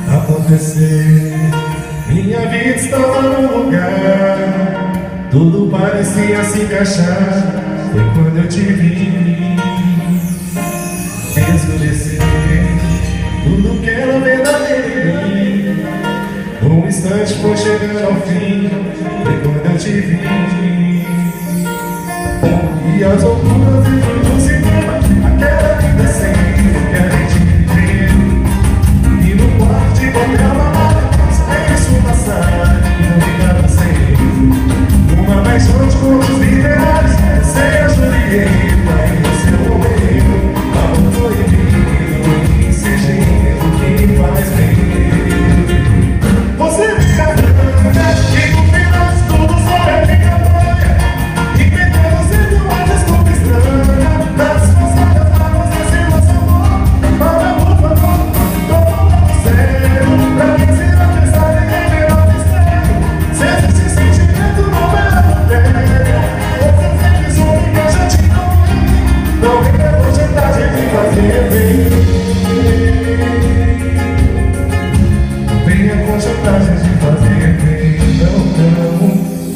Acontecer, minha vida estava num lugar, tudo parecia se encaixar. Foi quando eu te vi escurecer tudo que era verdadeiro em mim. Um instante foi chegando ao fim, foi quando eu te vi. E as loucuras dentro do cinema, aquela vida sem que a gente viveu. E no quarto de qualquer balada, sem isso passar, não ficava sem. Uma paixão com os literais, sem a Julieta e você morreu. Amor proibido, esse jeito que faz bem. Você me carrega, e no final de tudo só é brincadeira. Inventando sempre uma desculpa estranha, das forçadas mágoas desse nosso amor. Para por favor, toma sério, pra quem se não pensar ninguém melhor de sério. Se existe sentimento não é matéria, você sempre soube que eu já te amei. Não me deu vontade de fazer bem.